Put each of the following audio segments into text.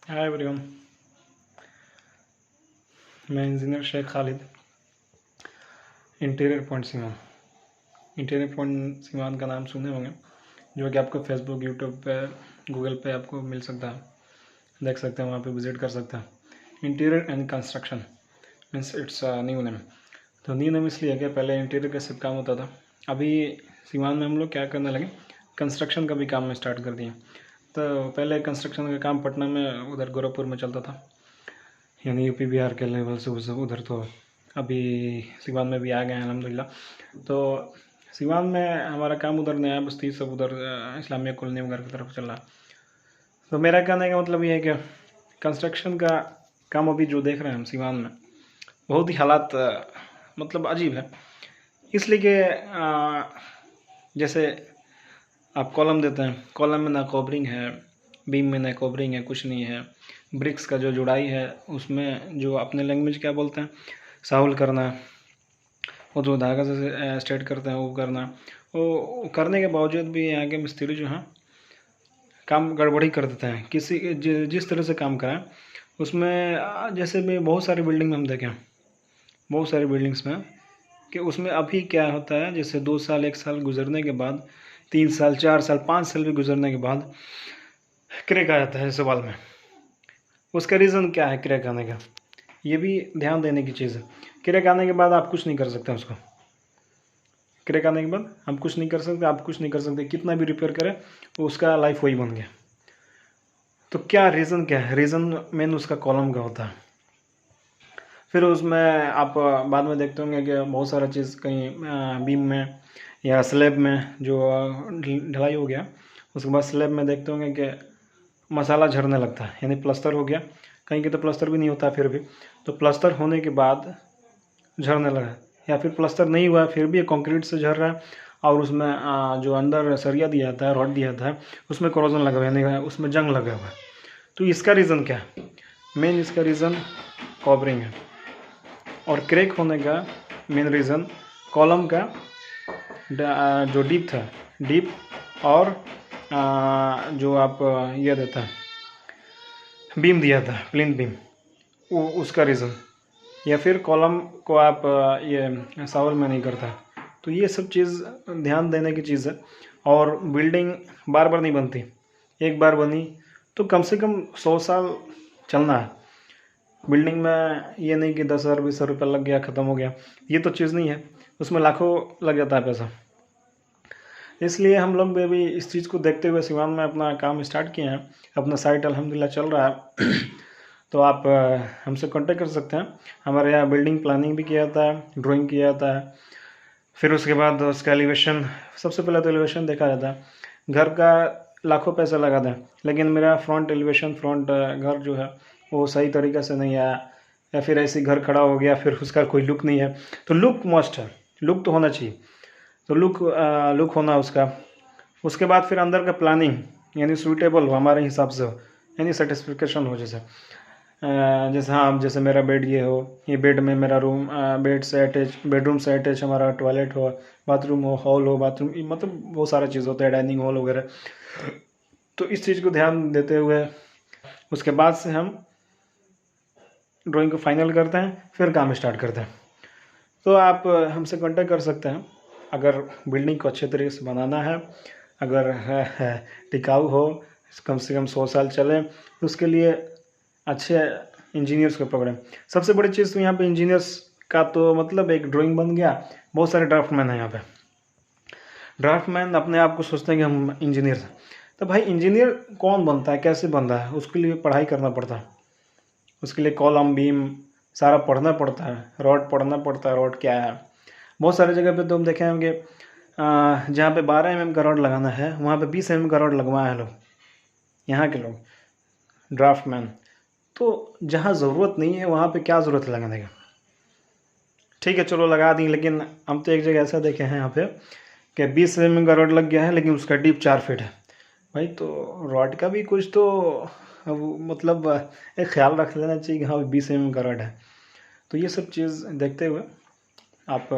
हाय everyone. मैं engineer Shaikh Khalid, interior point Siwan. Interior point Siwan का नाम सुने होंगे, जो कि आपको फेसबुक, यूट्यूब पे, गूगल पे आपको मिल सकता है, देख सकते हैं, वहाँ पे विज़िट कर सकते हैं। Interior and construction means it's new name. तो न्यू नेम इसलिए है कि पहले इंटीरियर का सिर्फ काम होता था, अभी सीवान में हम लोग क्या करने लगे, कंस्ट्रक्शन का भी काम में स्टार्ट कर दिए। तो पहले कंस्ट्रक्शन का काम पटना में, उधर गोरखपुर में चलता था, यानी यूपी बिहार के लेवल से उधर। तो अभी सिवान में भी आ गए हैं अल्हम्दुलिल्लाह। तो सिवान में हमारा काम उधर नया बस्ती सब उधर इस्लामिया कॉलोनी वगैरह की तरफ चल रहा है। तो मेरा कहने का मतलब ये है कि कंस्ट्रक्शन का काम अभी जो देख रहे हैं हम सिवान में, बहुत ही हालात मतलब अजीब है। इसलिए कि जैसे आप कॉलम देते हैं, कॉलम में ना कवरिंग है, बीम में ना कवरिंग है, कुछ नहीं है। ब्रिक्स का जो जुड़ाई है उसमें जो अपने लैंग्वेज क्या बोलते हैं, साहुल करना, वो जो धागा से स्ट्रेट करते हैं वो करना, वो करने के बावजूद भी यहाँ के मिस्त्री जो हैं काम गड़बड़ी कर देते हैं। जिस तरह से काम कराएं उसमें, जैसे भी बहुत सारी बिल्डिंग में हम देखें, बहुत सारी बिल्डिंग्स में कि उसमें अभी क्या होता है, जैसे 2 साल 1 साल गुजरने के बाद, 3 साल 4 साल 5 साल भी गुजरने के बाद क्रैक आ जाता है सवाल में। उसका रीज़न क्या है क्रैक आने का, ये भी ध्यान देने की चीज़ है। क्रैक आने के बाद आप कुछ नहीं कर सकते उसको, क्रैक आने के बाद हम कुछ नहीं कर सकते, आप कुछ नहीं कर सकते, कितना भी रिपेयर करें उसका लाइफ वही बन गया। तो क्या रीज़न क्या है, रीज़न मेन उसका कॉलम का होता है। फिर उसमें आप बाद में देखते होंगे कि बहुत सारा चीज़ कहीं बीम में या स्लैब में जो ढलाई हो गया, उसके बाद स्लैब में देखते होंगे कि मसाला झरने लगता है, यानी प्लास्टर हो गया, कहीं के तो प्लास्टर भी नहीं होता फिर भी, तो प्लास्टर होने के बाद झरने लगा, या फिर प्लास्टर नहीं हुआ फिर भी कंक्रीट से झर रहा है, और उसमें जो अंदर सरिया दिया जाता है, रॉड दिया जाता है, उसमें कोरोजन लगा हुआ है, यानी उसमें जंग लगा हुआ है। तो इसका रीज़न क्या है, मेन इसका रीज़न कवरिंग है। और क्रैक होने का मेन रीज़न कॉलम का जो डीप था, डीप, और जो आप ये देता है बीम दिया था, प्लिंथ बीम, वो उसका रीज़न, या फिर कॉलम को आप ये सावल में नहीं करता। तो ये सब चीज़ ध्यान देने की चीज़ है। और बिल्डिंग बार बार नहीं बनती, एक बार बनी तो कम से कम 100 साल चलना है। बिल्डिंग में ये नहीं कि 10,000 20,000 रुपये लग गया ख़त्म हो गया, ये तो चीज़ नहीं है, उसमें लाखों लग जाता है पैसा। इसलिए हम लोग भी अभी इस चीज़ को देखते हुए सिवान में अपना काम स्टार्ट किए हैं, अपना साइट अल्हम्दुलिल्लाह चल रहा है। तो आप हमसे कांटेक्ट कर सकते हैं। हमारे यहाँ बिल्डिंग प्लानिंग भी किया जाता है, ड्राइंग किया जाता है, फिर उसके बाद उसका एलिवेशन, सबसे पहले तो एलिवेशन देखा जाता है। घर का लाखों पैसा लगाते हैं, लेकिन मेरा फ्रंट एलिवेशन, फ्रंट घर जो है वो सही तरीक़े से नहीं आया, या फिर ऐसे घर खड़ा हो गया, फिर उसका कोई लुक नहीं है। तो लुक मस्ट है, लुक तो होना चाहिए, तो लुक होना उसका। उसके बाद फिर अंदर का प्लानिंग, यानी सूटेबल हो हमारे हिसाब से हो, यानी सेटिस्फिकेशन हो। जैसे हाँ, जैसे मेरा बेड ये हो, ये बेड में मेरा रूम, बेड से अटैच, बेडरूम से अटैच हमारा टॉयलेट हो, बाथरूम हो, हॉल हो, बाथरूम, मतलब बहुत सारा चीज़ होता है, डाइनिंग हॉल वगैरह। तो इस चीज़ को ध्यान देते हुए उसके बाद से हम ड्राइंग को फाइनल करते हैं, फिर काम स्टार्ट करते हैं। तो आप हमसे कांटेक्ट कर सकते हैं, अगर बिल्डिंग को अच्छे तरीके से बनाना है, अगर टिकाऊ हो, कम से कम 100 साल चले, तो उसके लिए अच्छे इंजीनियर्स को पकड़ें। सबसे बड़ी चीज़ तो यहाँ पे इंजीनियर्स का, तो मतलब एक ड्राइंग बन गया, बहुत सारे ड्राफ्टमैन हैं यहाँ पे। ड्राफ्टमैन अपने आप को सोचते हैं कि हम इंजीनियर हैं। तो भाई इंजीनियर कौन बनता है, कैसे बनता है, उसके लिए पढ़ाई करना पड़ता है, उसके लिए कॉलम बीम सारा पढ़ना पड़ता है, रॉड पढ़ना पड़ता है, रॉड क्या है। बहुत सारी जगह पे तो हम देखे होंगे जहाँ पे 12 mm का रॉड लगाना है, वहाँ पे 20 mm का रॉड लगवाए हैं लोग, यहाँ के लोग ड्राफ्टमैन। तो जहाँ ज़रूरत नहीं है वहाँ पे क्या ज़रूरत है लगाने का। ठीक है चलो लगा दी, लेकिन हम तो एक जगह ऐसा देखे हैं यहाँ पे कि 20 mm का रॉड लग गया है, लेकिन उसका डीप 4 फीट है। भाई तो रॉड का भी कुछ तो मतलब एक ख्याल रख लेना चाहिए कि हाँ 20 mm का रॉड है। तो ये सब चीज़ देखते हुए आप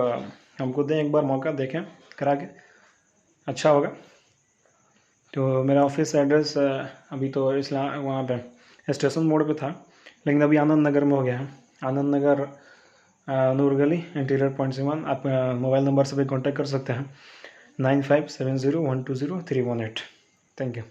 हमको दें एक बार मौका, देखें करा के, अच्छा होगा। तो मेरा ऑफिस एड्रेस अभी तो वहाँ पे स्टेशन मोड पे था, लेकिन अभी आनंद नगर में हो गया है। आनंद नगर नूर गली इंटीरियर पॉइंट सीवान। आप मोबाइल नंबर से भी कॉन्टैक्ट कर सकते हैं 9570120318। Thank you.